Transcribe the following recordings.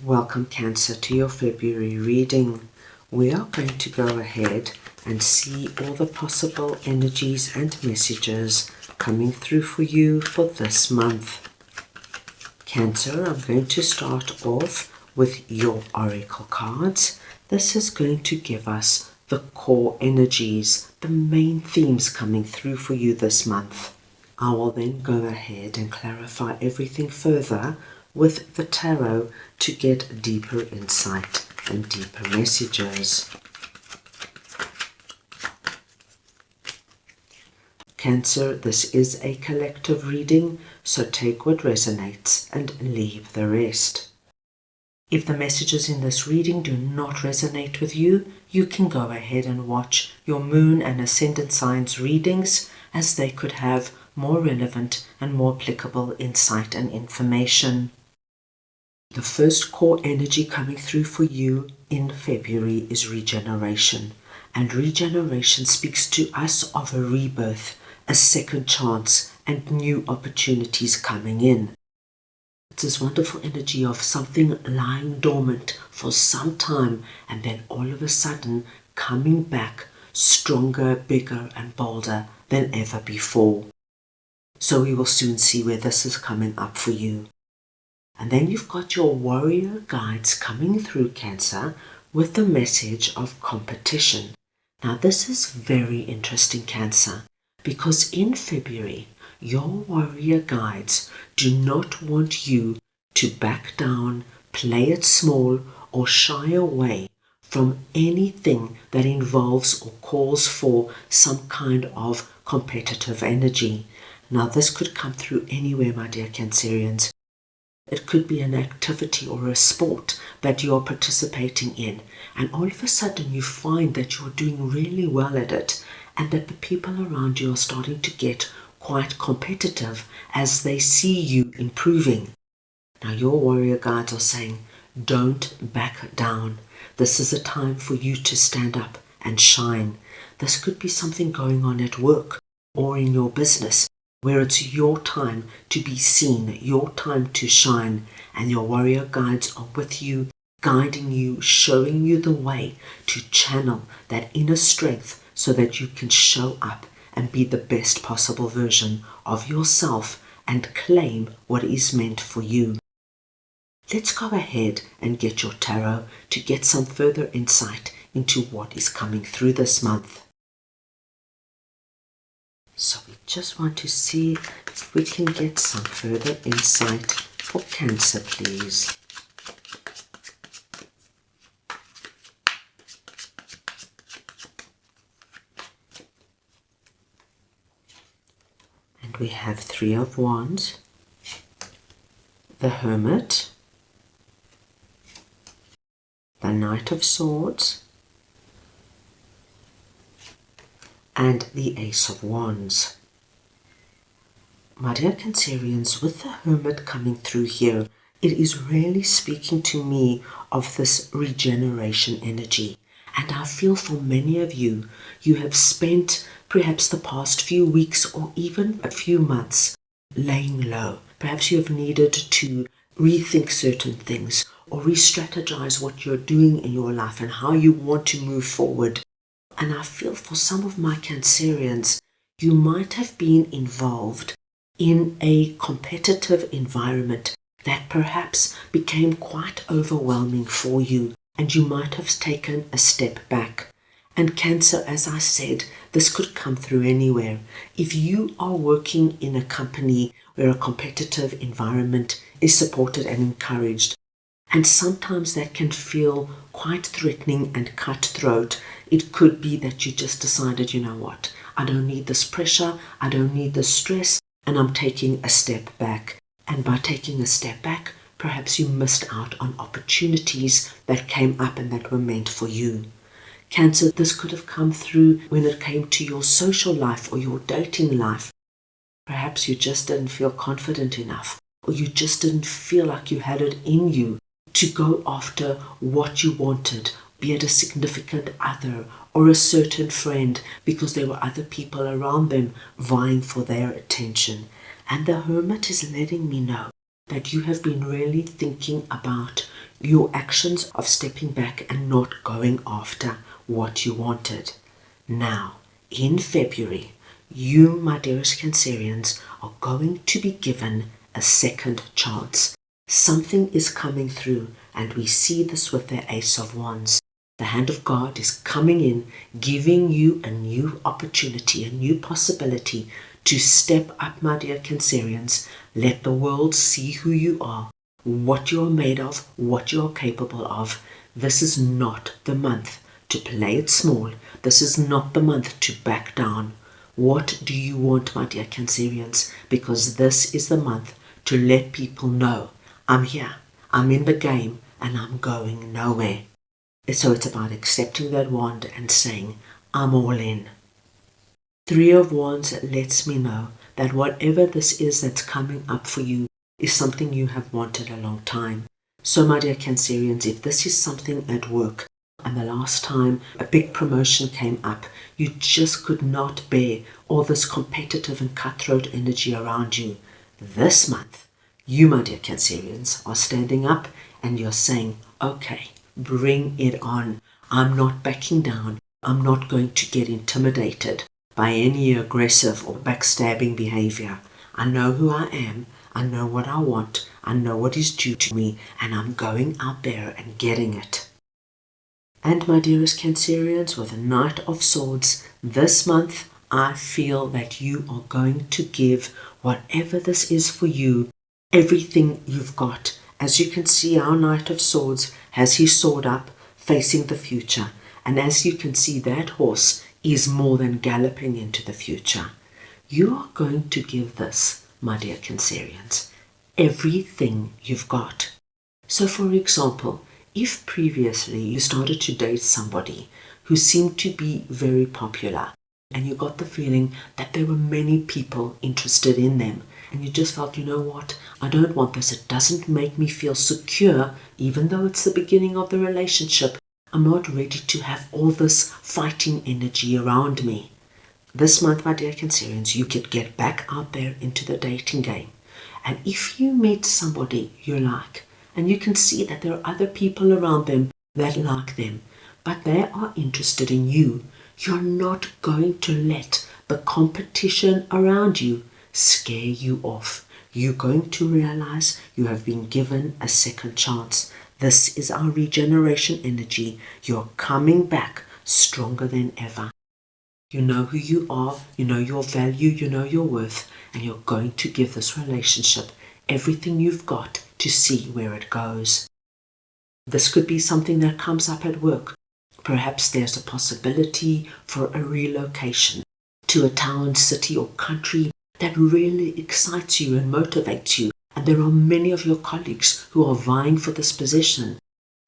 Welcome Cancer to your February reading. We are going to go ahead and see all the possible energies and messages coming through for you for this month. Cancer, I'm going to start off with your oracle cards. This is going to give us the core energies, the main themes coming through for you this month. I will then go ahead and clarify everything further with the tarot to get deeper insight and deeper messages. Cancer, this is a collective reading, so take what resonates and leave the rest. If the messages in this reading do not resonate with you, you can go ahead and watch your moon and ascendant signs readings, as they could have more relevant and more applicable insight and information. The first core energy coming through for you in February is regeneration. And regeneration speaks to us of a rebirth, a second chance, and new opportunities coming in. It's this wonderful energy of something lying dormant for some time and then all of a sudden coming back stronger, bigger, and bolder than ever before. So we will soon see where this is coming up for you. And then you've got your warrior guides coming through, Cancer, with the message of competition. Now this is very interesting, Cancer, because in February, your warrior guides do not want you to back down, play it small, or shy away from anything that involves or calls for some kind of competitive energy. Now this could come through anywhere, my dear Cancerians. It could be an activity or a sport that you're participating in, and all of a sudden you find that you're doing really well at it, and that the people around you are starting to get quite competitive as they see you improving. Now your warrior guides are saying, don't back down. This is a time for you to stand up and shine. This could be something going on at work or in your business, where it's your time to be seen, your time to shine, and your warrior guides are with you, guiding you, showing you the way to channel that inner strength so that you can show up and be the best possible version of yourself and claim what is meant for you. Let's go ahead and get your tarot to get some further insight into what is coming through this month. So we just want to see if we can get some further insight for Cancer, please. And we have Three of Wands, the Hermit, the Knight of Swords, and the Ace of Wands. My dear Cancerians, with the Hermit coming through here, it is really speaking to me of this regeneration energy. And I feel for many of you, you have spent perhaps the past few weeks or even a few months laying low. Perhaps you have needed to rethink certain things or re-strategize what you're doing in your life and how you want to move forward. And I feel for some of my Cancerians, you might have been involved in a competitive environment that perhaps became quite overwhelming for you, and you might have taken a step back. And Cancer, as I said, this could come through anywhere. If you are working in a company where a competitive environment is supported and encouraged, and sometimes that can feel quite threatening and cutthroat, it could be that you just decided, you know what, I don't need this pressure, I don't need this stress, and I'm taking a step back. And by taking a step back, perhaps you missed out on opportunities that came up and that were meant for you. Cancer, this could have come through when it came to your social life or your dating life. Perhaps you just didn't feel confident enough, or you just didn't feel like you had it in you to go after what you wanted, be it a significant other or a certain friend, because there were other people around them vying for their attention. And the Hermit is letting me know that you have been really thinking about your actions of stepping back and not going after what you wanted. Now, in February, you, my dearest Cancerians, are going to be given a second chance. Something is coming through, and we see this with the Ace of Wands. The hand of God is coming in, giving you a new opportunity, a new possibility to step up, my dear Cancerians. Let the world see who you are, what you are made of, what you are capable of. This is not the month to play it small. This is not the month to back down. What do you want, my dear Cancerians? Because this is the month to let people know, I'm here, I'm in the game, and I'm going nowhere. So it's about accepting that wand and saying, I'm all in. Three of Wands lets me know that whatever this is that's coming up for you is something you have wanted a long time. So, my dear Cancerians, if this is something at work, and the last time a big promotion came up, you just could not bear all this competitive and cutthroat energy around you, this month, you, my dear Cancerians, are standing up and you're saying, okay, bring it on. I'm not backing down. I'm not going to get intimidated by any aggressive or backstabbing behavior. I know who I am. I know what I want. I know what is due to me, and I'm going out there and getting it. And my dearest Cancerians, with the Knight of Swords, this month I feel that you are going to give whatever this is for you, everything you've got. As you can see, our Knight of Swords has his sword up, facing the future. And as you can see, that horse is more than galloping into the future. You are going to give this, my dear Cancerians, everything you've got. So, for example, if previously you started to date somebody who seemed to be very popular, and you got the feeling that there were many people interested in them, and you just felt, you know what, I don't want this, it doesn't make me feel secure, even though it's the beginning of the relationship, I'm not ready to have all this fighting energy around me. This month, my dear Cancerians, you could get back out there into the dating game. And if you meet somebody you like, and you can see that there are other people around them that like them, but they are interested in you, you're not going to let the competition around you scare you off. You're going to realize you have been given a second chance. This is our regeneration energy. You're coming back stronger than ever. You know who you are, you know your value, you know your worth, and you're going to give this relationship everything you've got to see where it goes. This could be something that comes up at work. Perhaps there's a possibility for a relocation to a town, city, or country that really excites you and motivates you. And there are many of your colleagues who are vying for this position.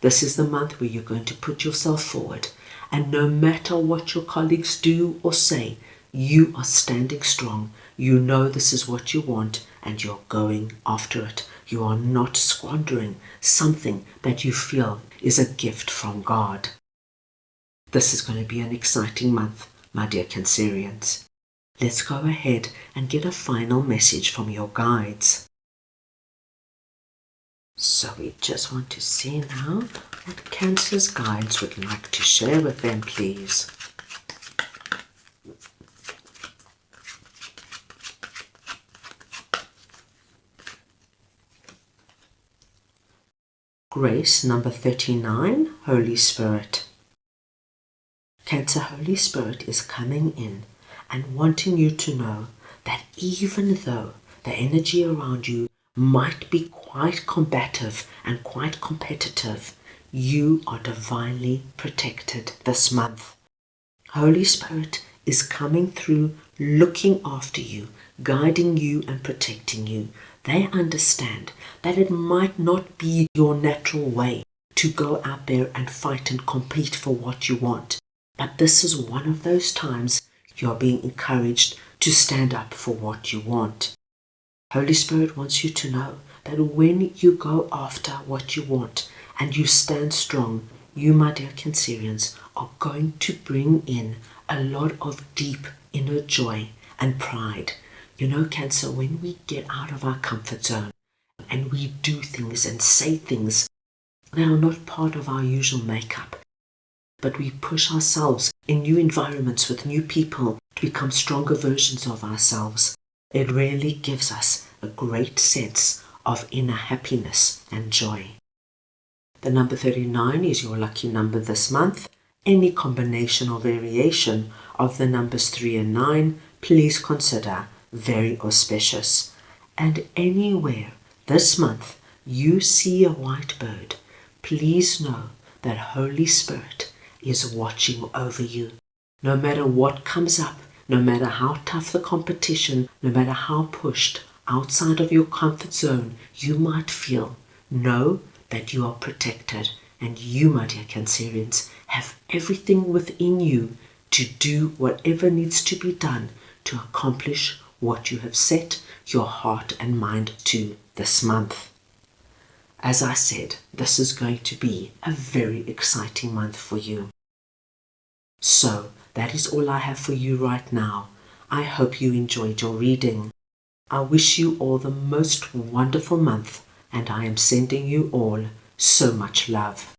This is the month where you're going to put yourself forward. And no matter what your colleagues do or say, you are standing strong. You know this is what you want and you're going after it. You are not squandering something that you feel is a gift from God. This is going to be an exciting month, my dear Cancerians. Let's go ahead and get a final message from your guides. So we just want to see now what Cancer's guides would like to share with them, please. Grace number 39, Holy Spirit. Cancer, Holy Spirit is coming in and wanting you to know that even though the energy around you might be quite combative and quite competitive, you are divinely protected this month. Holy Spirit is coming through, looking after you, guiding you and protecting you. They understand that it might not be your natural way to go out there and fight and compete for what you want. But this is one of those times you are being encouraged to stand up for what you want. Holy Spirit wants you to know that when you go after what you want and you stand strong, you, my dear Cancerians, are going to bring in a lot of deep inner joy and pride. You know, Cancer, when we get out of our comfort zone and we do things and say things that are not part of our usual makeup. But we push ourselves in new environments with new people to become stronger versions of ourselves. It really gives us a great sense of inner happiness and joy. The number 39 is your lucky number this month. Any combination or variation of the numbers 3 and 9, please consider very auspicious. And anywhere this month you see a white bird, please know that Holy Spirit is watching over you. No matter what comes up, no matter how tough the competition, no matter how pushed outside of your comfort zone you might feel, know that you are protected, and you, my dear Cancerians, have everything within you to do whatever needs to be done to accomplish what you have set your heart and mind to this month. As I said, this is going to be a very exciting month for you. So, that is all I have for you right now. I hope you enjoyed your reading. I wish you all the most wonderful month, and I am sending you all so much love.